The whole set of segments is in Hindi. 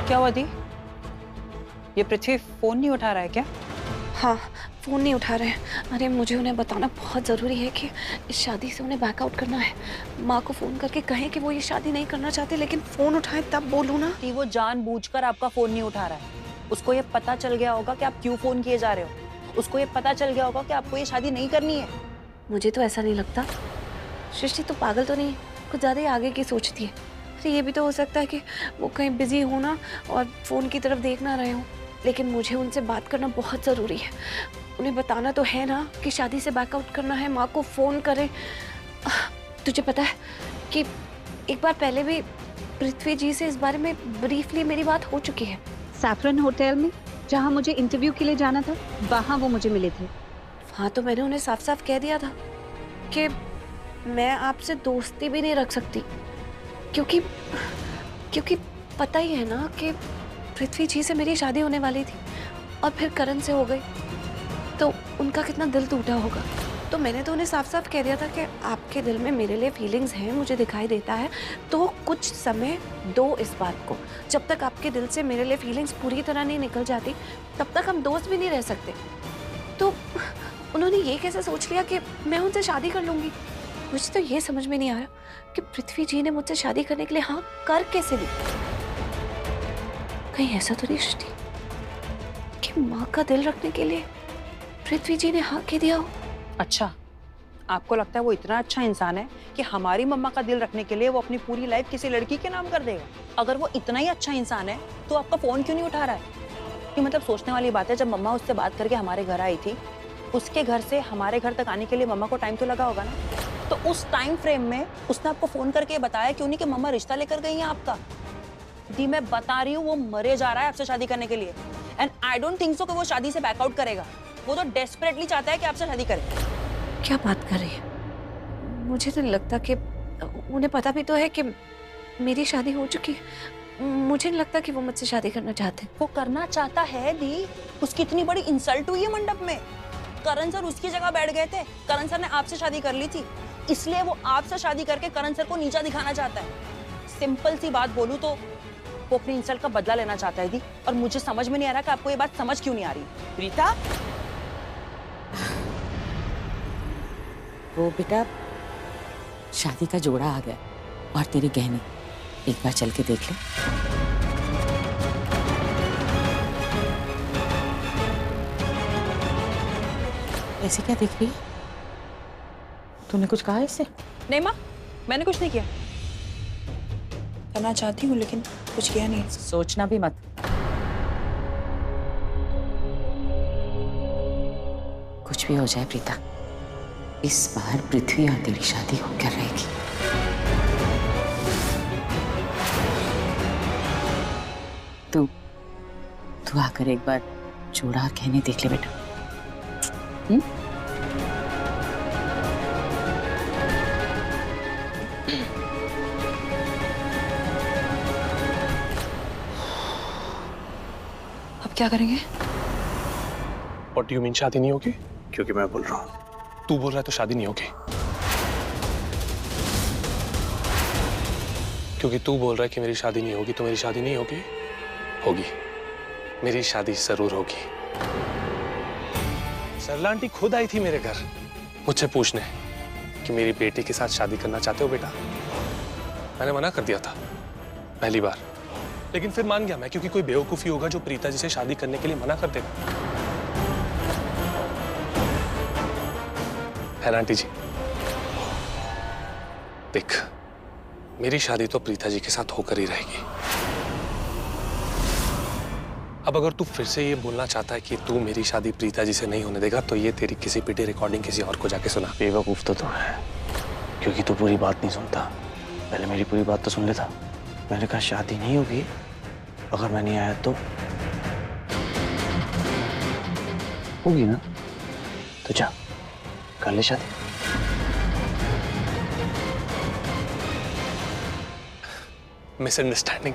क्या हुआ दी? ये पृथ्वी फोन नहीं उठा रहा है क्या? हाँ, फोन नहीं उठा रहे हैं। अरे मुझे उन्हें बताना बहुत ज़रूरी है कि इस शादी से उन्हें बैकआउट करना है। माँ को फ़ोन करके कहें कि वो ये शादी नहीं करना चाहते, लेकिन फ़ोन उठाएं तब बोलूँ ना। कि वो जानबूझकर आपका फोन नहीं उठा रहा है। उसको ये पता चल गया होगा कि आप क्यों फोन किए जा रहे हो। उसको ये पता चल गया होगा कि आपको ये शादी नहीं करनी है। मुझे तो ऐसा नहीं लगता। सृष्टि तो पागल तो नहीं, कुछ ज़्यादा ही आगे की सोचती है। अरे ये भी तो हो सकता है कि वो कहीं बिजी हो ना और फ़ोन की तरफ देख ना रहे हो। लेकिन मुझे उनसे बात करना बहुत ज़रूरी है। उन्हें बताना तो है ना कि शादी से बैकआउट करना है, माँ को फ़ोन करें। तुझे पता है कि एक बार पहले भी पृथ्वी जी से इस बारे में ब्रीफली मेरी बात हो चुकी है। सैफरन होटल में, जहाँ मुझे इंटरव्यू के लिए जाना था, वहाँ वो मुझे मिले थे। हाँ, तो मैंने उन्हें साफ साफ कह दिया था कि मैं आपसे दोस्ती भी नहीं रख सकती, क्योंकि पता ही है ना कि पृथ्वी जी से मेरी शादी होने वाली थी और फिर करण से हो गई, तो उनका कितना दिल टूटा होगा। तो मैंने तो उन्हें साफ साफ कह दिया था कि आपके दिल में मेरे लिए फीलिंग्स हैं, मुझे दिखाई देता है, तो कुछ समय दो इस बात को। जब तक आपके दिल से मेरे लिए फीलिंग्स पूरी तरह नहीं निकल जाती, तब तक हम दोस्त भी नहीं रह सकते। तो उन्होंने ये कैसे सोच लिया कि मैं उनसे शादी कर लूंगी? मुझे तो ये समझ में नहीं आ रहा कि पृथ्वी जी ने मुझसे शादी करने के लिए हाँ कर कैसे दी। कहीं ऐसा तो नहीं सृष्टि कि माँ का दिल रखने के लिए पृथ्वी जी ने हाँ कह दिया हो? अच्छा, आपको लगता है वो इतना अच्छा इंसान है कि हमारी मम्मा का दिल रखने के लिए वो अपनी पूरी लाइफ किसी लड़की के नाम कर देगा? अगर वो इतना ही अच्छा इंसान है तो आपका फोन क्यों नहीं उठा रहा है? ये मतलब सोचने वाली बात है। जब मम्मा उससे बात करके हमारे घर आई थी, उसके घर से हमारे घर तक आने के लिए मम्मा को टाइम तो लगा होगा ना। तो उस टाइम फ्रेम में उसने आपको फोन करके बताया क्यों नहीं कि मम्मा रिश्ता लेकर गई है आपका? दी, मैं बता रही हूँ वो मरे जा रहा है आपसे शादी करने के लिए। And I don't think so कि वो शादी से बैकआउट करेगा। वो तो डेस्परेटली चाहता है कि आपसे शादी करे। क्या बात कर रही है? मुझे तो लगता कि उन्हें पता भी तो है कि मेरी शादी हो चुकी है। मुझे नहीं लगता कि वो मुझसे शादी करना चाहते। वो करना चाहता है दी। उसकी इतनी बड़ी इंसल्ट हुई है मंडप में। करण सर उसकी जगह बैठ गए थे। करण सर ने आपसे शादी कर ली थी, इसलिए वो आपसे शादी करके करण सर को नीचा दिखाना चाहता है। सिंपल सी बात बोलूं तो वो अपनी इंसल्ट का बदला लेना चाहता है दी। और मुझे समझ में नहीं आ रहा कि आपको ये बात समझ क्यों नहीं आ रही। प्रीता, वो बेटा शादी का जोड़ा आ गया और तेरे गहने, एक बार चल के देख ले। ऐसे क्या देख रही है? तूने कुछ कहा इससे? नहीं माँ, मैंने कुछ नहीं किया। करना चाहती हूँ लेकिन कुछ किया नहीं। सोचना भी मत। कुछ भी हो जाए प्रीता, इस बार पृथ्वी और तेरी शादी होकर रहेगी। तू आकर एक बार जोड़ा और गहने देख ले बेटा। अब क्या करेंगे? What do you mean शादी नहीं होगी? क्योंकि मैं बोल रहा हूँ। तू बोल रहा है तो शादी नहीं होगी। क्योंकि तू बोल रहा है कि मेरी शादी नहीं होगी तो मेरी शादी नहीं होगी। होगी, मेरी शादी जरूर होगी। सरला आंटी खुद आई थी मेरे घर मुझसे पूछने कि मेरी बेटी के साथ शादी करना चाहते हो बेटा। मैंने मना कर दिया था पहली बार, लेकिन फिर मान गया मैं, क्योंकि कोई बेवकूफी होगा जो प्रीता जी से शादी करने के लिए मना कर देगा। है आंटी जी, देख मेरी शादी तो प्रीता जी के साथ होकर ही रहेगी। अब अगर तू फिर से ये बोलना चाहता है कि तू मेरी शादी प्रीता जी से नहीं होने देगा, तो ये तेरी किसी पिटी रिकॉर्डिंग किसी और को जाके सुना। बेवकूफ तो तू है, क्योंकि तू पूरी बात नहीं सुनता। पहले मेरी पूरी बात तो सुन लेता। मैंने कहा शादी नहीं होगी, अगर मैं नहीं आया तो होगी ना, तो जा कर ले शादी। मिसअंडरस्टैंडिंग।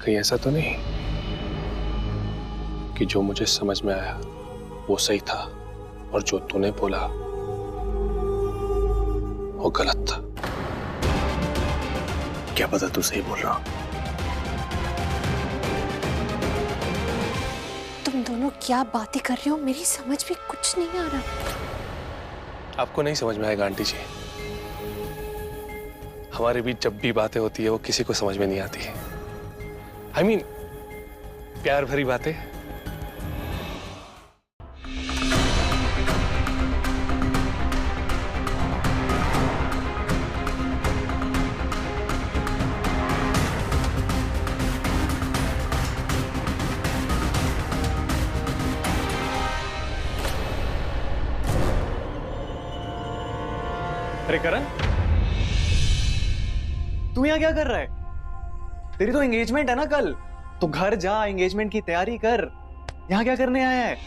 कहीं ऐसा तो नहीं कि जो मुझे समझ में आया वो सही था और जो तूने बोला वो गलत था। क्या पता तू सही बोल रहा हो। तुम दोनों क्या बातें कर रहे हो, मेरी समझ में कुछ नहीं आ रहा। आपको नहीं समझ में आएगा आंटी जी। हमारे बीच जब भी बातें होती है वो किसी को समझ में नहीं आती। I mean, प्यार भरी बातें। अरे करण, तू यहाँ क्या कर रहा है? तेरी तो एंगेजमेंट है ना कल, तो घर जा, एंगेजमेंट की तैयारी कर। यहाँ क्या करने आया है?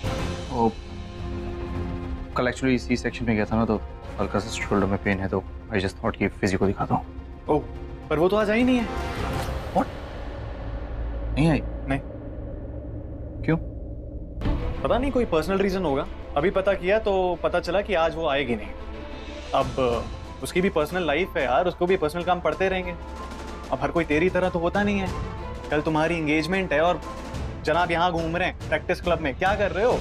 ओ, कल एक्चुअली सी सेक्शन में गया था ना, तो हल्का सा शोल्डर में पेन है, तो आई जस्ट थॉट कि फिजियो को दिखाता हूँ। ओह, पर वो तो आज आई नहीं है। व्हाट? नहीं आई? नहीं। क्यों? पता नहीं, कोई पर्सनल रीजन होगा। अभी पता किया तो पता चला कि आज वो आएगी नहीं। अब उसकी भी पर्सनल लाइफ है यार, उसको भी पर्सनल काम पड़ते रहेंगे। अब हर कोई तेरी तरह तो होता नहीं है। कल तुम्हारी एंगेजमेंट है और जनाब यहाँ घूम रहे हैं प्रैक्टिस क्लब में। क्या कर रहे हो?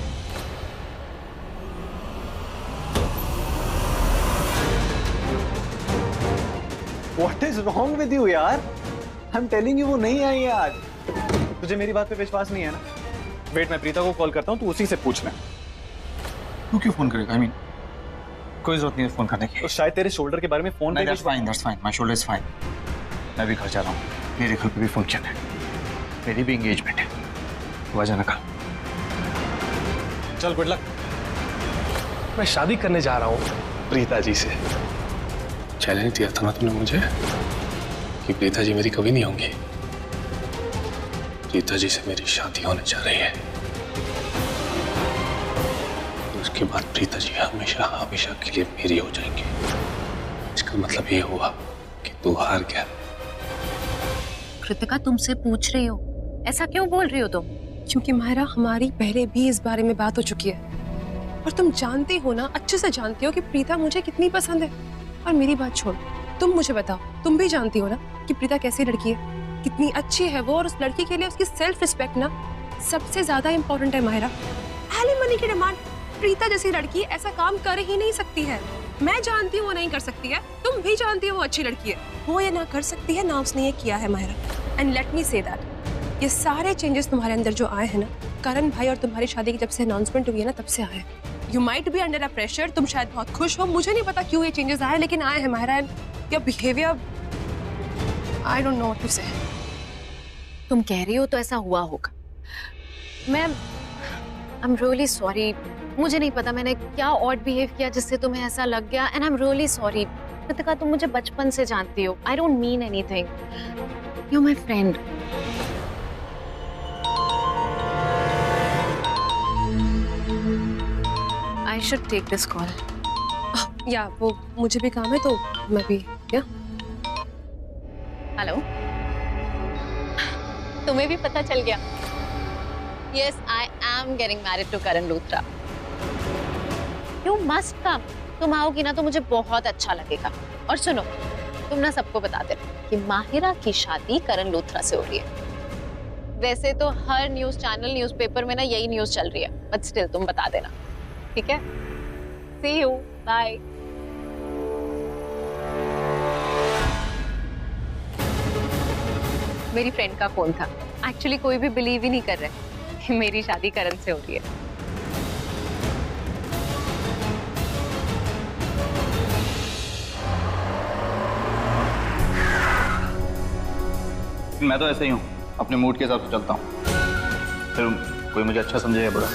What is wrong with you यार? I'm telling you वो नहीं आई है आज। तुझे मेरी बात पे विश्वास नहीं है ना? वेट, मैं प्रीता को कॉल करता हूँ, तू उसी से पूछ ले। तू क्यों फोन करेगा? आई मीन, कोई जरूरत नहीं है फोन करने की। तो शायद तेरे शोल्डर के बारे में फोन पे that's fine, my shoulder is fine। मैं भी घर जा रहा हूँ, मेरे घर पे भी फंक्शन है, मेरी भी एंगेजमेंट है, तो आ जाना कल। चल, गुड लक। मैं शादी करने जा रहा हूँ प्रीता जी से। चैलेंज दिया था ना तुमने मुझे कि प्रीता जी मेरी कभी नहीं होंगी। प्रीता जी से मेरी शादी होने जा रही है। उसके बाद प्रीता जी हमेशा हमेशा के लिए मेरी हो जाएंगी। इसका मतलब ये हुआ कि तू हार गया। कृतिका, तुमसे पूछ रही हो, ऐसा क्यों बोल रही हो तुम? क्योंकि मायरा, हमारी पहले भी इस बारे में बात हो चुकी है और तुम जानती हो ना, अच्छे से जानती हो कि प्रीता मुझे कितनी पसंद है। और मेरी बात छोड़, तुम मुझे बताओ, तुम भी जानती हो ना कि प्रीता कैसी लड़की है, कितनी अच्छी है वो, और उस लड़की के लिए उसकी सेल्फ रिस्पेक्ट ना सबसे ज्यादा इंपॉर्टेंट है मायरा। एलिमनी की डिमांड प्रीता जैसी लड़की ऐसा काम कर ही नहीं सकती है। मैं जानती हूँ वो नहीं कर सकती है, तुम भी जानती हो वो अच्छी लड़की है। वो ये ना कर सकती है ना उसने ये किया है Myra. And let me say that ये सारे चेंजेस तुम्हारे अंदर जो आए हैं ना, करण भाई और तुम्हारी शादी की जब से अनाउंसमेंट हुई है ना, तब से आए। You might be under a pressure, तुम शायद बहुत खुश हो, मुझे नहीं पता क्यों ये चेंजेस आए, लेकिन आए हैं Myra. And your behaviour, I don't know what to say. तुम कह रही हो तो ऐसा हुआ होगा। मैं आई एम रियली सॉरी, मुझे नहीं पता मैंने क्या ऑड बिहेव किया जिससे तुम्हें ऐसा लग गया, and I am really sorry. Kritika, तुम मुझे बचपन से जानती हो, I don't mean anything, you my friend. I should take this call. या वो मुझे भी काम है तो मैं भी। या हेलो, तुम्हें भी पता चल गया? Yes, I am getting married to Karan Luthra. You must come. तुम आओगी ना तो मुझे बहुत अच्छा लगेगा। और सुनो, तुम ना सबको बता देना कि माहिरा की शादी करण लूथरा से हो रही है। वैसे तो हर न्यूज़ चैनल, न्यूज़पेपर में ना यही न्यूज़ चल रही है, बट स्टिल तुम बता देना, ठीक है? सी यू, बाय। मेरी फ्रेंड का फोन था। एक्चुअली कोई भी बिलीव ही नहीं कर रहे कि मेरी शादी करण से हो रही है। मैं तो ऐसे ही हूँ, अपने मूड के हिसाब से चलता हूँ। फिर कोई मुझे अच्छा समझे या बुरा,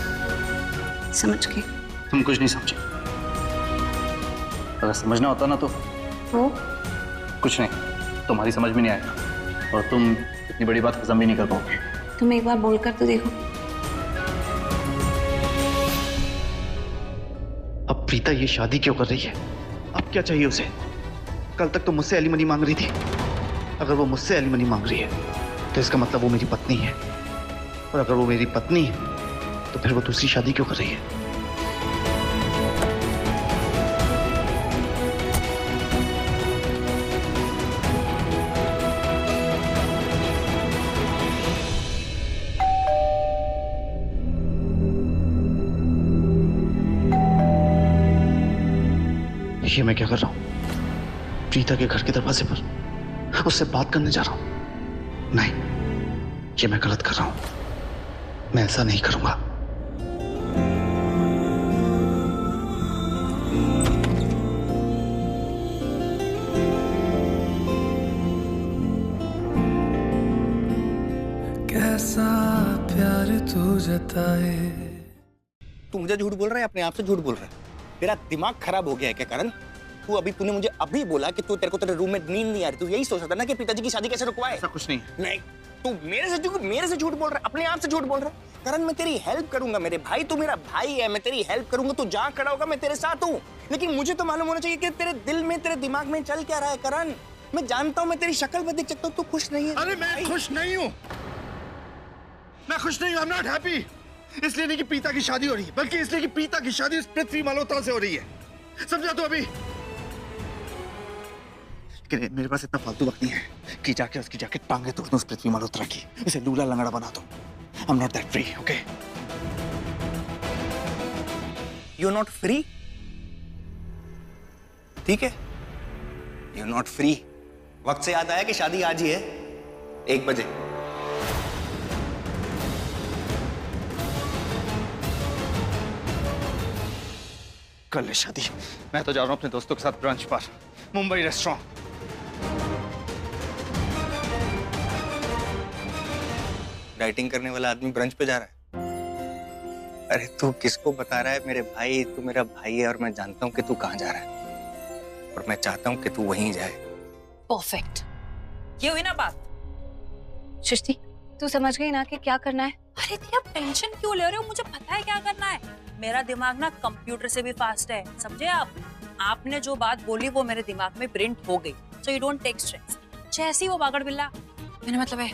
समझ गई। तुम कुछ नहीं समझे। अगर समझना होता ना तो कुछ नहीं, तुम्हारी समझ में नहीं आएगा और तुम इतनी बड़ी बात हजम भी नहीं कर पाओगे। तुम एक बार बोलकर तो देखो। अब प्रीता ये शादी क्यों कर रही है? अब क्या चाहिए उसे? कल तक तो मुझसे एलिमनी मांग रही थी। अगर वो मुझसे एलिमनी मांग रही है तो इसका मतलब वो मेरी पत्नी है, और अगर वो मेरी पत्नी है तो फिर वो दूसरी शादी क्यों कर रही है? ये मैं क्या कर रहा हूं? प्रीता के घर के दरवाजे पर उससे बात करने जा रहा हूं? नहीं, ये मैं गलत कर रहा हूं। मैं ऐसा नहीं करूंगा। कैसा प्यार तू जताए। तू मुझे झूठ बोल रहा है, अपने आप से झूठ बोल रहा है। तेरा दिमाग खराब हो गया है क्या करण? तूने मुझे अभी बोला कि तेरे को तेरे रूम में नींद नहीं आ रही। तू यही सोच रहा था ना कि पिताजी की शादी कैसे रुकवाए? ऐसा कुछ नहीं। नहीं, तू मेरे से झूठ बोल रहा है, अपने आप से झूठ बोल रहा है। करण, मैं तेरी हेल्प करूंगा मेरे भाई, तू मेरा भाई है, मैं तेरी हेल्प करूंगा। तू जहां खड़ा होगा मैं तेरे साथ हूँ, लेकिन मुझे तो मालूम होना चाहिए कि तेरे दिल में, तेरे दिमाग में चल क्या रहा है। करण, मैं जानता हूँ, मैं तेरी शक्ल पे देख सकता हूँ तू खुश नहीं है। अरे मैं खुश नहीं हूँ, मैं खुश नहीं हूँ। आई एम नॉट हैप्पी। इसलिए नहीं कि प्रीता की शादी हो रही है, बल्कि इसलिए कि प्रीता की शादी उस पृथ्वी मल्होत्रा से हो रही है। समझा तू? अभी मेरे पास इतना फालतू वक्त नहीं है कि जाके उसकी जैकेट टांगे तोड़ दूं उस पृथ्वी मल्होत्रा की, उसे लूला लंगड़ा बना दूं। I am not that free, okay? You are not free, ठीक है? You are not free. वक्त से याद आया कि शादी आज ही है, 1 बजे। कल है शादी। मैं तो जा रहा हूं अपने दोस्तों के साथ ब्रंच पर, मुंबई रेस्टोरेंट। डाइटिंग करने वाला आदमी ब्रंच पे जा रहा है? अरे तू किसको बता रहा है मेरे भाई? तू मेरा भाई है और मैं जानता हूँ कि तू कहाँ जा रहा है, और मैं चाहता हूँ कि तू वहीं जाए। परफेक्ट, ये हुई ना बात। सृष्टि, तू समझ गई ना कि क्या करना है? अरे दी, आप टेंशन क्यों ले रहे हो? मुझे पता है क्या करना है। मेरा दिमाग ना कंप्यूटर से भी फास्ट है, समझे आप? आपने जो बात बोली वो मेरे दिमाग में प्रिंट हो गई, so you don't take stress. जैसी वो बागड़ बिल्ला, मैंने मतलब है,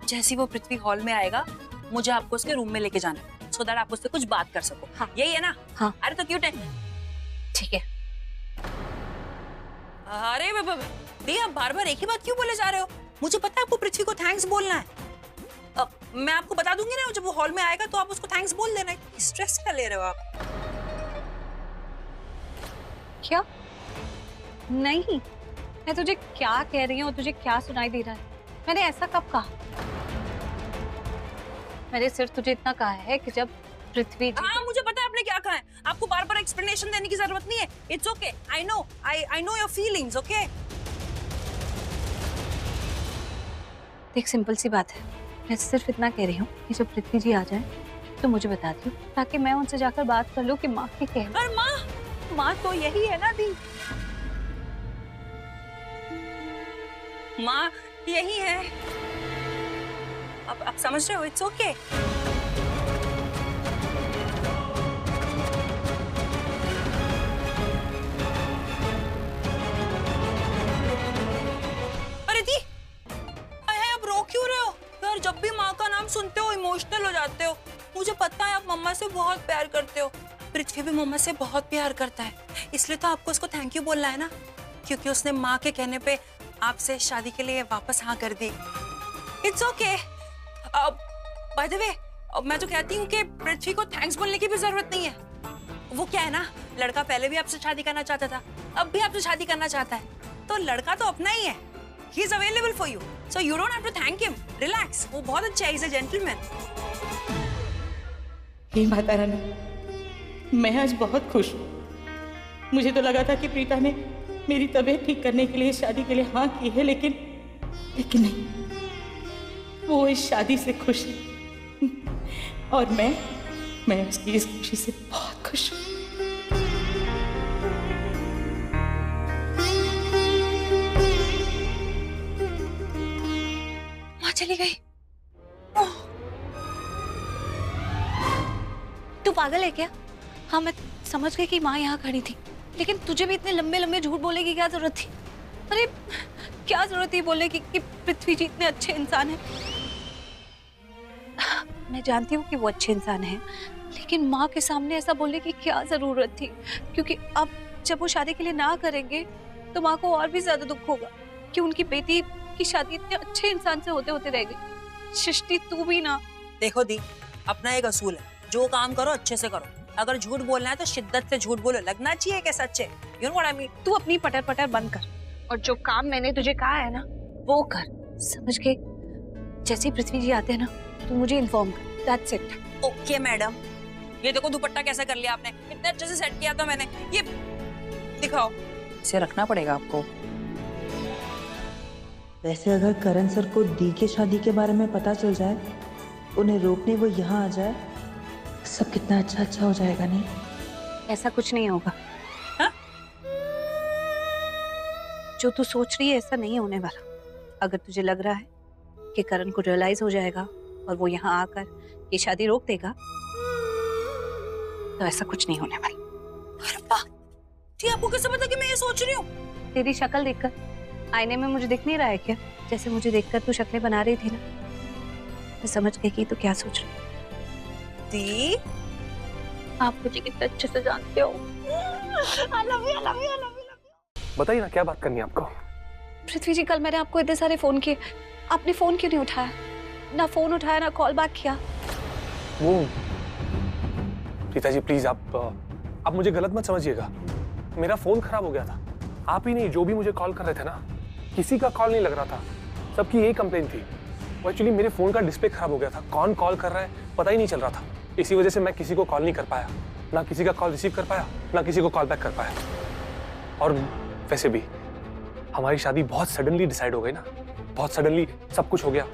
जैसी वो पृथ्वी हॉल में आएगा, मुझे आपको उसके रूम में लेके जाना है, सो दैट आप उससे कुछ बात कर सको। हाँ, यही है ना? हाँ। अरे तो क्यों ठीक है। अरे दी, आप बार बार एक ही बात क्यों बोले जा रहे हो? मुझे पता है आपको पृथ्वी को थैंक्स बोलना है। मैं आपको बता दूंगी ना, जब वो हॉल में आएगा तो आप उसको थैंक्स बोल देना। स्ट्रेस क्या ले रहे हो आप? क्या? नहीं, मैं तुझे क्या कह रही हूँ, तुझे क्या सुनाई दे रहा है? मैंने ऐसा कब कहा? मैंने सिर्फ तुझे इतना कहा है कि जब पृथ्वी जी... हाँ, मुझे पता है आपने क्या कहा है। आपको बार बार एक्सप्लेनेशन देने की जरूरत नहीं है। It's okay, I know your feelings, okay? देख, सिंपल सी बात है, मैं सिर्फ इतना कह रही हूँ कि जब पृथ्वी जी आ जाए तो मुझे बता दियो, ताकि मैं उनसे जाकर बात कर लूँ कि माँ की कह। पर माँ तो यही है ना दी, माँ यही है। अब समझ रहे हो? It's okay. अरे दी, अब रो क्यों रहे हो यार? जब भी माँ का नाम सुनते हो इमोशनल हो जाते हो। मुझे पता है आप मम्मा से बहुत प्यार करते हो। पृथ्वी भी मम्मा से बहुत प्यार करता है, इसलिए तो आपको उसको थैंक यू बोलना है ना, क्योंकि उसने माँ के कहने पे आपसे शादी के लिए वापस हाँ कर दी। It's okay. By the way, मैं तो कहती हूँ कि पृथ्वी को थैंक्स बोलने की भी जरूरत नहीं है। वो क्या है ना, लड़का पहले भी आपसे शादी करना चाहता था, अब भी आपसे शादी करना चाहता है, तो लड़का तो अपना ही है। He is available for you, so you don't have to thank him. Relax, वो बहुत अच्छा है, he's a gentleman. हे माता रानी, मैं आज बहुत खुश हूँ। मुझे तो लगा था कि प्रीता ने मेरी तबीयत ठीक करने के लिए शादी के लिए हाँ की है, लेकिन नहीं, वो इस शादी से खुश है और मैं उसकी इस खुशी से बहुत खुश हूँ। माँ चली गई। तू पागल है क्या? हाँ, मैं समझ गई कि माँ यहाँ खड़ी थी, लेकिन तुझे भी इतने लंबे लंबे झूठ बोलने की क्या जरूरत थी? अरे क्या जरूरत थी बोलने की कि पृथ्वी जी इतने अच्छे इंसान हैं? मैं जानती हूँ कि वो अच्छे इंसान हैं, लेकिन माँ के सामने ऐसा बोलने की क्या जरूरत थी? क्योंकि अब जब वो शादी के लिए ना करेंगे तो माँ को और भी ज्यादा दुख होगा कि उनकी बेटी की शादी इतने अच्छे इंसान से होते होते रह गई। सृष्टि, तू भी ना। देखो दी, अपना एक असूल है, जो काम करो अच्छे से करो। अगर झूठ बोलना है तो शिद्दत से झूठ बोलो, लगना चाहिए कि सच्चे। You know what I mean? तू अपनी पटर पटर बंद कर और जो काम मैंने तुझे कहा है ना वो कर, समझ के? जैसे ही पृथ्वी जी आते हैं ना तू मुझे इन्फॉर्म कर, दैट्स इट। Okay madam. ये देखो दुपट्टा कैसा कर लिया आपने, इतने अच्छे से सेट किया था मैंने, ये दिखाओ। इसे रखना पड़ेगा आपको। वैसे अगर करण सर को दी के शादी के बारे में पता चल जाए, उन्हें रोकने वो यहाँ आ जाए, सब कितना अच्छा अच्छा हो जाएगा। नहीं, ऐसा कुछ नहीं होगा। हा? जो तू सोच रही है ऐसा नहीं होने वाला। अगर तुझे लग रहा है कि करण को रियलाइज हो जाएगा और वो यहाँ आकर ये शादी रोक देगा, तो ऐसा कुछ नहीं होने वाला। अरे वाह, ठीक, आपको कैसे पता कि मैं ये सोच रही हूँ? तेरी शक्ल देखकर आईने में मुझे दिख नहीं रहा है क्या? जैसे मुझे देखकर तू शक्लें बना रही थी ना, मैं समझ गई कि तू क्या सोच रही। दी, आप मुझे कितना अच्छे से जानते हो। I love you, I love you, I love you. बताइए ना, क्या बात करनी है आपको? पृथ्वी जी, कल मैंने आपको इतने सारे फोन किए, आपने फोन क्यों नहीं उठाया? ना फोन उठाया ना कॉल बैक किया। वो प्रीता जी प्लीज, आप मुझे गलत मत समझिएगा। मेरा फोन खराब हो गया था। आप ही नहीं, जो भी मुझे कॉल कर रहे थे ना, किसी का कॉल नहीं लग रहा था। सबकी यही कंप्लेन थी। एक्चुअली मेरे फोन का डिस्प्ले खराब हो गया था, कौन कॉल कर रहा है पता ही नहीं चल रहा था। इसी वजह से मैं किसी को कॉल नहीं कर पाया, ना किसी का कॉल रिसीव कर पाया, ना किसी को कॉल बैक कर पाया। और वैसे भी हमारी शादी बहुत सडनली डिसाइड हो गई ना, बहुत सडनली सब कुछ हो गया।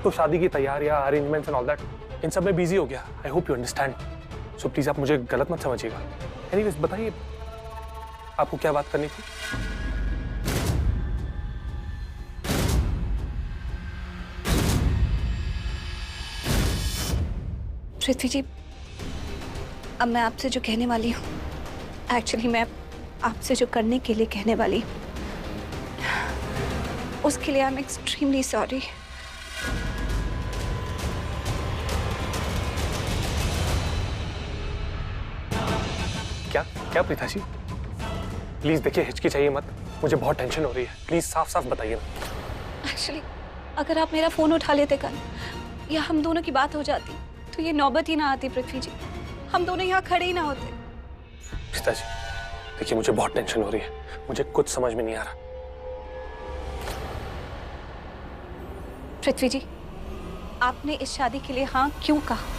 तो शादी की तैयारियां, अरेंजमेंट्स एंड ऑल दैट, इन सब में बिजी हो गया। I hope you understand. So please आप मुझे गलत मत समझिएगा। एनीवेज बताइए, आपको क्या बात करनी थी? पृथ्वी जी, अब मैं आपसे जो कहने वाली हूँ, एक्चुअली मैं आपसे जो करने के लिए कहने वाली हूँ, उसके लिए आई एम एक्सट्रीमली सॉरी। क्या क्या प्रीता जी, प्लीज देखिए, हिचकिचाइए मत, मुझे बहुत टेंशन हो रही है। प्लीज साफ साफ बताइए ना। एक्चुअली अगर आप मेरा फोन उठा लेते कल, या हम दोनों की बात हो जाती, तो ये नौबत ही ना आती पृथ्वी जी, हम दोनों यहाँ खड़े ही ना होते। प्रीता जी देखिए, मुझे बहुत टेंशन हो रही है, मुझे कुछ समझ में नहीं आ रहा। पृथ्वी जी, आपने इस शादी के लिए हाँ क्यों कहा?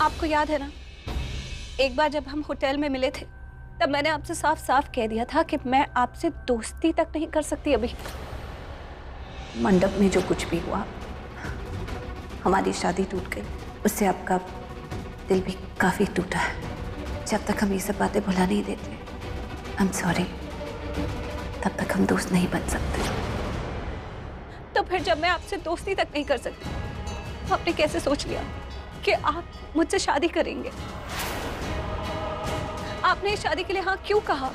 आपको याद है ना, एक बार जब हम होटल में मिले थे, तब मैंने आपसे साफ साफ कह दिया था कि मैं आपसे दोस्ती तक नहीं कर सकती। अभी मंडप में जो कुछ भी हुआ, हमारी शादी टूट गई, उससे आपका दिल भी काफी टूटा है। जब तक हम ये सब बातें भुला नहीं देते, आई एम सॉरी, तब तक हम दोस्त नहीं बन सकते। तो फिर जब मैं आपसे दोस्ती तक नहीं कर सकती, आपने कैसे सोच लिया कि आप मुझसे शादी करेंगे? आपने इस शादी के लिए हाँ क्यों कहा?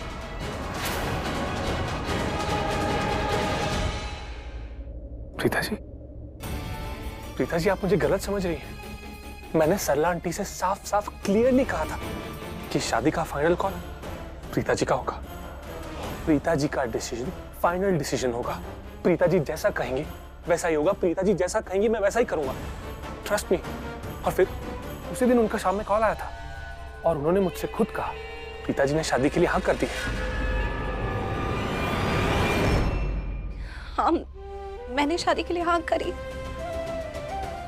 प्रीता जी आप मुझे गलत समझ रही हैं। मैंने सरला आंटी से साफ साफ क्लियरली कहा था कि शादी का फाइनल कॉल प्रीता जी का होगा। प्रीता जी का डिसीजन फाइनल डिसीजन होगा। प्रीता जी जैसा कहेंगी वैसा ही होगा। प्रीता जी जैसा कहेंगी मैं वैसा ही करूंगा, ट्रस्ट मी। और फिर उसी दिन उनका शाम में कॉल आया था और उन्होंने मुझसे खुद कहा प्रीता जी ने शादी के लिए हाँ कर दी। हाँ, मैंने शादी के लिए हाँ करी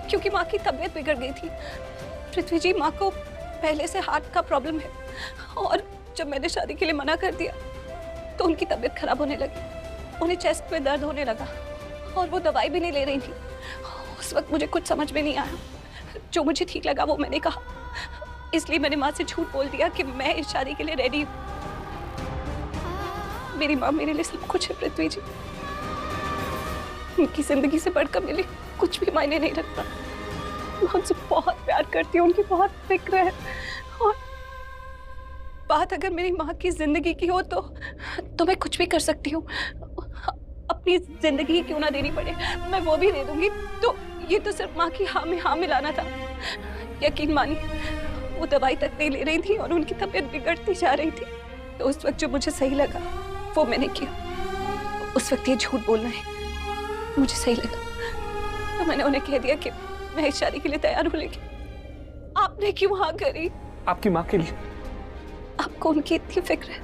क्योंकि माँ की तबीयत बिगड़ गई थी। पृथ्वी जी, माँ को पहले से हार्ट का प्रॉब्लम है और जब मैंने शादी के लिए मना कर दिया तो उनकी तबीयत खराब होने लगी। उन्हें चेस्ट में दर्द होने लगा और वो दवाई भी नहीं ले रही थी। उस वक्त मुझे कुछ समझ में नहीं आया, जो मुझे ठीक लगा वो मैंने कहा। इसलिए मैंने माँ से झूठ बोल दिया कि मैं इस शादी के लिए रेडी हूँ। मेरी माँ मेरे लिए सब कुछ है पृथ्वी जी। उनकी जिंदगी से बढ़कर मेरे लिए कुछ भी मायने नहीं रखता। मैं उनसे बहुत प्यार करती हूँ, उनकी बहुत फिक्र है। और बात अगर मेरी माँ की जिंदगी की हो तो मैं कुछ भी कर सकती हूँ। अपनी जिंदगी क्यों ना देनी पड़े, मैं वो भी दे दूंगी। तो ये तो सिर्फ माँ की हाँ में हाँ मिलाना था। यकीन मानिए, वो दवाई तक नहीं ले रही थी और उनकी तबीयत बिगड़ती जा रही थी। तो उस वक्त जो मुझे सही लगा वो मैंने किया। उस वक्त ये झूठ बोलना है मुझे सही लगा, तो मैंने उन्हें कह दिया कि मैं इस शादी के लिए तैयार हूँ। लेकिन आपने क्यों हाँ करी? आपकी माँ के लिए। आपको उनकी इतनी फिक्र है?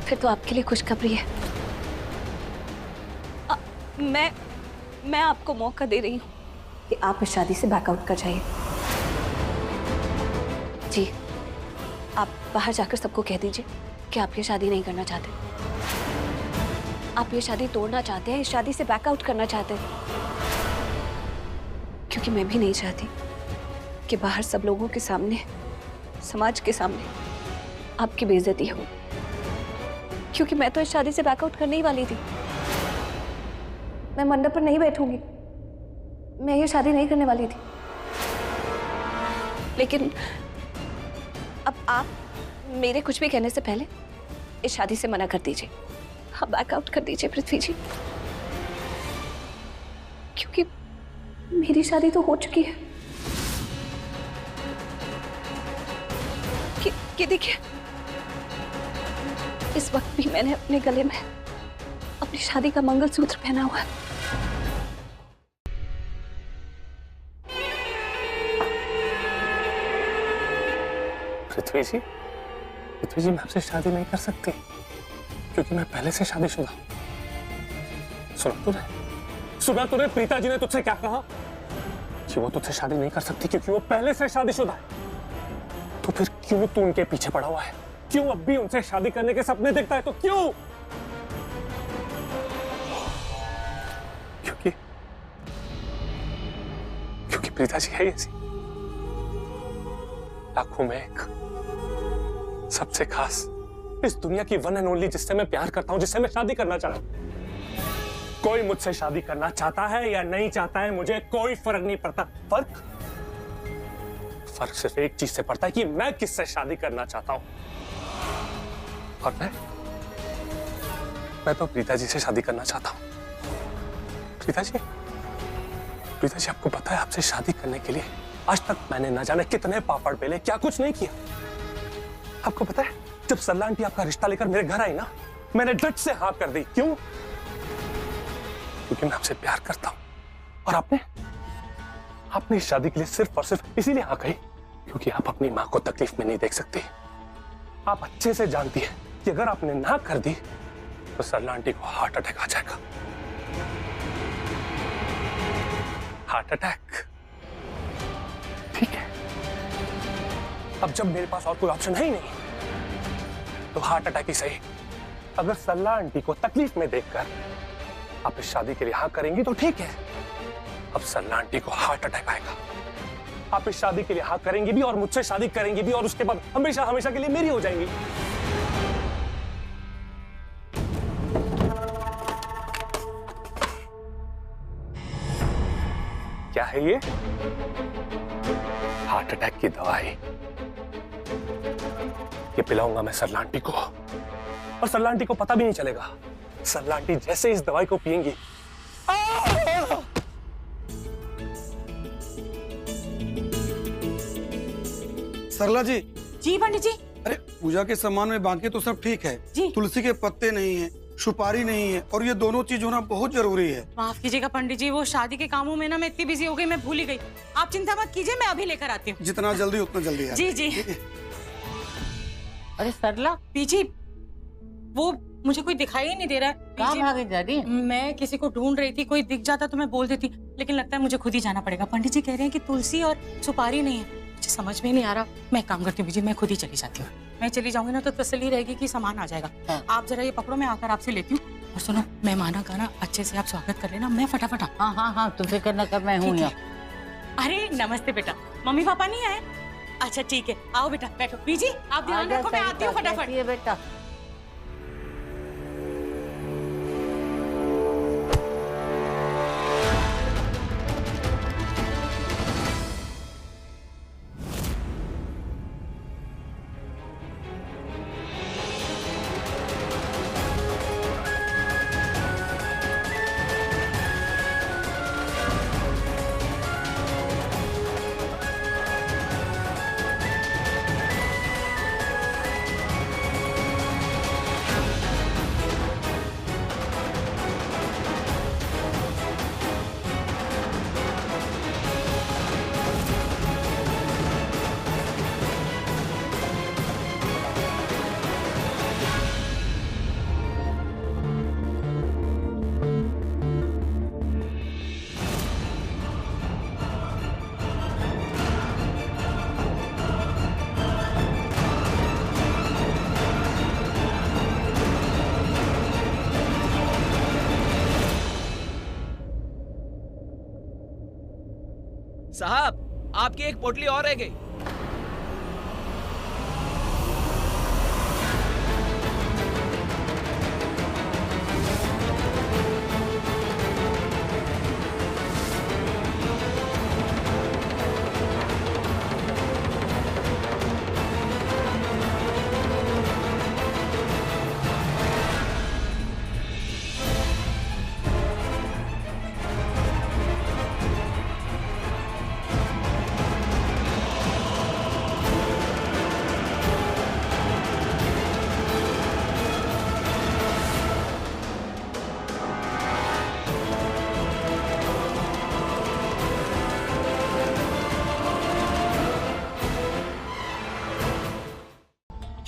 फिर तो आपके लिए खुशखबरी है। मैं आपको मौका दे रही हूँ कि आप इस शादी से बैकआउट कर जाइए। जी, आप बाहर जाकर सबको कह दीजिए कि आप ये शादी नहीं करना चाहते, आप ये शादी तोड़ना चाहते हैं, इस शादी से बैकआउट करना चाहते हैं। क्योंकि मैं भी नहीं चाहती कि बाहर सब लोगों के सामने, समाज के सामने आपकी बेइज्जती हो, क्योंकि मैं तो इस शादी से बैकआउट करने ही वाली थी। मैं मंडप पर नहीं बैठूंगी, मैं ये शादी नहीं करने वाली थी। लेकिन अब आप मेरे कुछ भी कहने से पहले इस शादी से मना कर दीजिए, हाँ बैकआउट कर दीजिए पृथ्वी जी, क्योंकि मेरी शादी तो हो चुकी है। कि देखिए, इस वक्त भी मैंने अपने गले में अपनी शादी का मंगलसूत्र पहना हुआ है। पृथ्वी जी, मैं आपसे शादी नहीं कर सकती क्योंकि मैं पहले से शादीशुदा हूं। सुना तूने प्रीता जी ने तुझसे क्या कहा कि वो तुझसे शादी नहीं कर सकती क्योंकि वो पहले से शादीशुदा है। तो फिर क्यों तू उनके पीछे पड़ा हुआ है? क्यों अब भी उनसे शादी करने के सपने देखता है? तो क्यों? क्योंकि प्रीता जी है ऐसी, लाखों में एक, सबसे खास, इस दुनिया की वन एंड ओनली, जिससे मैं प्यार करता हूं, जिससे मैं शादी करना चाहता हूं। कोई मुझसे शादी करना चाहता है या नहीं चाहता है, मुझे कोई फर्क नहीं पड़ता। फर्क सिर्फ एक चीज से पड़ता है कि मैं किससे शादी करना चाहता हूं। और मैं तो प्रीता जी से शादी करना चाहता हूं। प्रीता जी, आपको पता है, आपसे शादी करने के लिए आज तक मैंने न जाने कितने पापड़ बेले, क्या कुछ नहीं किया। आपको पता है, जब सरला आंटी आपका रिश्ता लेकर मेरे घर आई ना, मैंने डट से हाँ कर दी। क्यों? क्योंकि मैं आपसे प्यार करता हूं। और आपने इस शादी के लिए सिर्फ और सिर्फ इसीलिए हाँ कही क्योंकि आप अपनी मां को तकलीफ में नहीं देख सकती। आप अच्छे से जानती है कि अगर आपने ना कर दी तो सरला आंटी को हार्ट अटैक आ जाएगा। हार्ट अटैक, ठीक है। अब जब मेरे पास और कोई ऑप्शन है ही नहीं तो हार्ट अटैक ही सही। अगर सरला आंटी को तकलीफ में देखकर आप इस शादी के लिए हाँ करेंगी तो ठीक है। अब सरला आंटी को हार्ट अटैक आएगा, आप इस शादी के लिए हाँ करेंगी भी और मुझसे शादी करेंगी भी और उसके बाद हमेशा हमेशा के लिए मेरी हो जाएंगी। क्या है ये? हार्ट अटैक की दवाई। ये पिलाऊंगा मैं सरला आंटी को और सरला आंटी को पता भी नहीं चलेगा। सरला आंटी जैसे इस दवाई को पिएंगी, सरला जी। जी पंडित जी। अरे पूजा के सामान में बाकी तो सब ठीक है जी। तुलसी के पत्ते नहीं है, सुपारी नहीं है और ये दोनों चीज होना बहुत जरूरी है। माफ कीजिएगा पंडित जी, वो शादी के कामों में ना मैं इतनी बिजी हो गई, मैं भूल ही गई। आप चिंता मत कीजिए, मैं अभी लेकर आती हूँ। जितना जल्दी उतना जल्दी है। जी जी। अरे सरला पीछे वो मुझे कोई दिखाई ही नहीं दे रहा है। कहाँ भागे जा रही है? मैं किसी को ढूंढ रही थी, कोई दिख जाता तो मैं बोल देती, लेकिन लगता है मुझे खुद ही जाना पड़ेगा। पंडित जी कह रहे हैं कि तुलसी और सुपारी नहीं है, मुझे समझ में नहीं आ रहा। मैं काम करती हूँ जी, मैं खुद ही चली जाती हूँ। मैं चली जाऊंगी ना तो तसल्ली रहेगी कि सामान आ जाएगा। हाँ। आप जरा ये पकड़ो, मैं आकर आपसे लेती हूँ। और सुनो, मेहमानों का ना अच्छे से आप स्वागत कर लेना, मैं फटाफट। हाँ हाँ हाँ, तुम फिक्र न कर, मैं हूँ यहाँ। अरे नमस्ते बेटा, मम्मी पापा नहीं आए? अच्छा ठीक है, आओ बेटा बैठो। बीजी आप ध्यान रखो, मैं आती हूँ फटाफट। बेटा साहब आपकी एक पोटली और रह गई।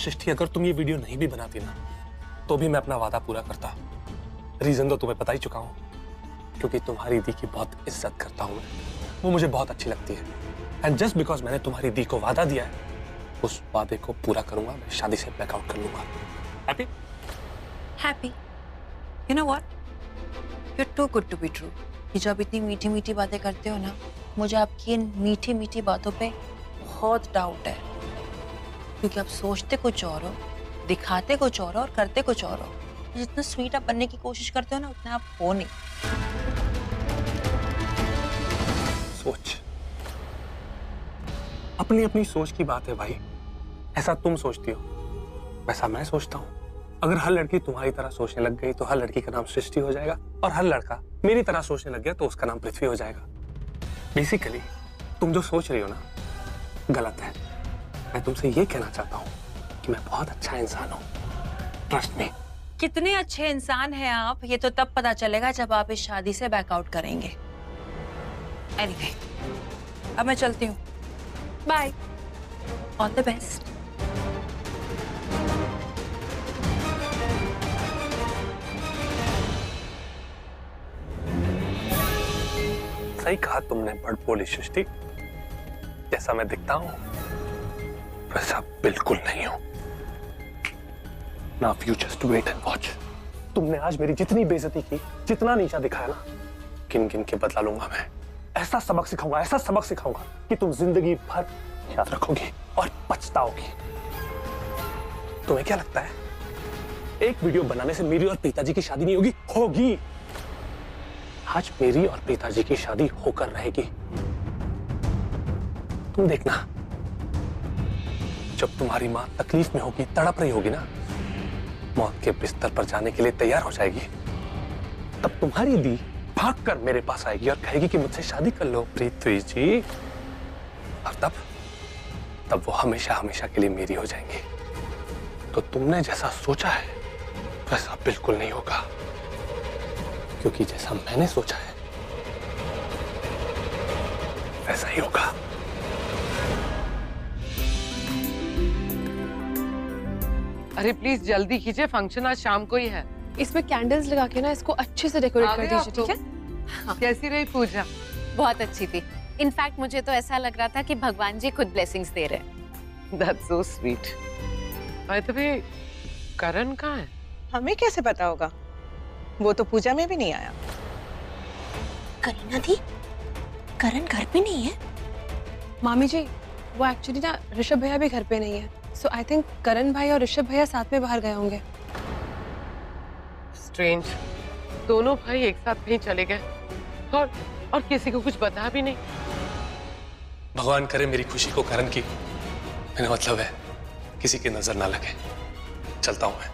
सृष्टि, अगर तुम ये वीडियो नहीं भी बनाती ना तो भी मैं अपना वादा पूरा करता। रीजन तो तुम्हें पता ही चुका हूं, क्योंकि तुम्हारी दी की बहुत इज्जत करता हूं मैं। वो मुझे बहुत अच्छी लगती है एंड जस्ट बिकॉज मैंने तुम्हारी दी को वादा दिया है, उस वादे को पूरा करूंगा। मैं शादी से बैकआउट कर लूंगा। Happy? Happy. You know what, you are too good to be true. कि जब इतनी मीठी मीठी बातें करते हो ना, मुझे आपकी इन मीठी मीठी बातों पे बहुत डाउट है, क्योंकि आप सोचते कुछ और हो, दिखाते कुछ और हो और करते कुछ और हो। जितना स्वीट आप बनने की कोशिश करते हो ना, उतना आप हो नहीं। सोच, अपनी अपनी सोच की बात है भाई। ऐसा तुम सोचती हो, वैसा मैं सोचता हूँ। अगर हर लड़की तुम्हारी तरह सोचने लग गई तो हर लड़की का नाम सृष्टि हो जाएगा, और हर लड़का मेरी तरह सोचने लग गया तो उसका नाम पृथ्वी हो जाएगा। बेसिकली तुम जो सोच रही हो ना, गलत है। मैं तुमसे ये कहना चाहता हूँ कि मैं बहुत अच्छा इंसान हूँ, ट्रस्ट मी। कितने अच्छे इंसान हैं आप, ये तो तब पता चलेगा जब आप इस शादी से बैकआउट करेंगे। एनीवे, अब मैं चलती हूँ। Bye, all the best. सही कहा तुमने बड़ बोली सृष्टि। जैसा मैं दिखता हूँ वैसा बिल्कुल नहीं हूं। Now you just wait and watch। तुमने आज मेरी जितनी बेइज्जती की, जितना नीचा दिखाया ना, गिन गिन के बदला लूंगा मैं। ऐसा सबक सिखाऊंगा, ऐसा सबक सिखाऊंगा कि तुम जिंदगी भर याद रखोगी और पछताओगी। तुम्हें क्या लगता है एक वीडियो बनाने से मेरी और पिताजी की शादी नहीं होगी? होगी। आज मेरी और पिताजी की शादी होकर रहेगी। तुम देखना, जब तुम्हारी मां तकलीफ में होगी, तड़प रही होगी ना, मौत के बिस्तर पर जाने के लिए तैयार हो जाएगी, तब तुम्हारी दी भागकर मेरे पास आएगी और कहेगी कि मुझसे शादी कर लो पृथ्वी जी। और तब वो हमेशा हमेशा के लिए मेरी हो जाएंगी। तो तुमने जैसा सोचा है वैसा बिल्कुल नहीं होगा, क्योंकि जैसा मैंने सोचा है वैसा ही होगा। अरे प्लीज जल्दी कीजिए, फंक्शन आज शाम को ही है। इसमें कैंडल्स लगा के ना इसको अच्छे से डेकोरेट कर दीजिए, ठीक है? हाँ। कैसी रही पूजा? बहुत अच्छी थी। इनफैक्ट मुझे तो ऐसा लग रहा था कि भगवान जी खुद ब्लेसिंग्स दे रहे हैं। That's so sweet। अरे तभी करण कहाँ है? हमें कैसे पता होगा, वो तो पूजा में भी नहीं आया। करीना दी, करण घर पे नहीं है? मामी जी, वो एक्चुअली ना ऋषभ भैया भी घर पे नहीं है। सो आई थिंक करण भाई और ऋषभ भैया साथ में बाहर गए होंगे। स्ट्रेंज, दोनों भाई एक साथ कहीं चले गए और किसी को कुछ बता भी नहीं। भगवान करे मेरी खुशी को करण की, मेरा मतलब है किसी की नजर ना लगे। चलता हूं मैं।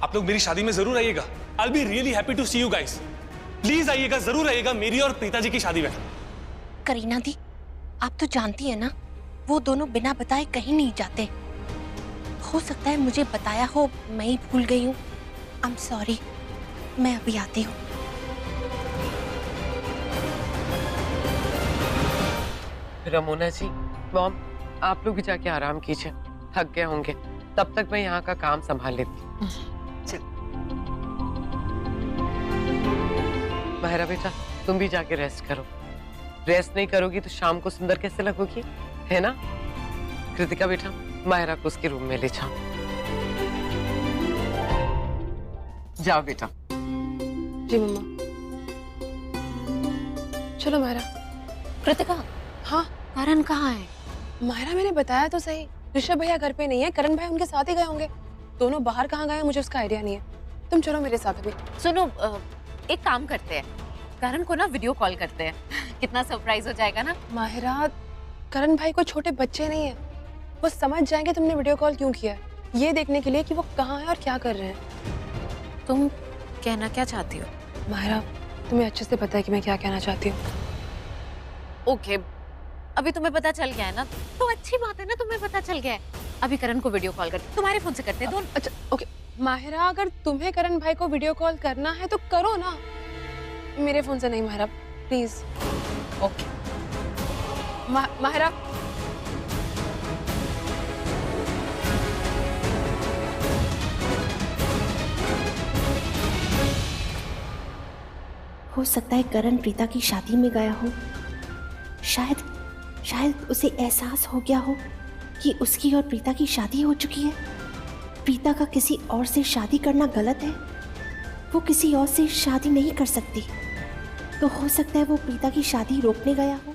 आप लोग मेरी शादी में जरूर आइएगा। I'll be really happy to see you guys। Please आइएगा, जरूर आइएगा मेरी और पिताजी की शादी में। करीना दी, आप तो जानती है ना, वो दोनों बिना बताए कहीं नहीं जाते। हो सकता है मुझे बताया हो, मैं ही भूल गई हूँ। I'm sorry, मैं अभी आती हूँ। रमोना जी, मॉम, आप लोग भी जाके आराम कीजिए, थक गए होंगे। तब तक मैं यहाँ का काम संभाल लेती हूँ। माहिरा बेटा, तुम भी जाके रेस्ट करो। रेस्ट नहीं करोगी तो शाम को सुंदर कैसे लगोगी, है ना? कृतिका बेटा, माहिरा को उसके रूम में ले जाओ। जाओ बेटा। जी मम्मा। चलो माहिरा। कृतिका, हाँ करण कहाँ है? मायरा मैंने बताया तो सही, ऋषभ भैया घर पे नहीं है, करण भाई उनके साथ ही गए होंगे। दोनों बाहर कहाँ गए मुझे उसका आइडिया नहीं है। तुम चलो मेरे साथ अभी। सुनो, एक काम करते हैं, करण को ना वीडियो कॉल करते हैं। कितना सरप्राइज हो जाएगा ना। माहिरा, करण भाई कोई छोटे बच्चे नहीं है, वो समझ जाएंगे तुमने वीडियो कॉल क्यों किया है, ये देखने के लिए कि वो कहाँ है और क्या कर रहे हैं। तुम कहना क्या चाहती हो? माहिरा, तुम्हें अच्छे से पता है कि मैं क्या कहना चाहती हूँ। ओके, अभी तुम्हें पता चल गया है ना, तो अच्छी बात है ना, तुम्हें पता चल गया है। अभी करण को वीडियो कॉल करते, तुम्हारे फोन से करते हैं दोनों। अच्छा ओके माहिरा, अगर तुम्हें करण भाई को वीडियो कॉल करना है तो करो ना, मेरे फोन से नहीं माहिरा, प्लीज। ओके माहिरा, हो सकता है करण प्रीता की शादी में गया हो। शायद उसे एहसास हो गया हो कि उसकी और प्रीता की शादी हो चुकी है। प्रीता का किसी और से शादी करना गलत है, वो किसी और से शादी नहीं कर सकती। तो हो सकता है वो प्रीता की शादी रोकने गया हो।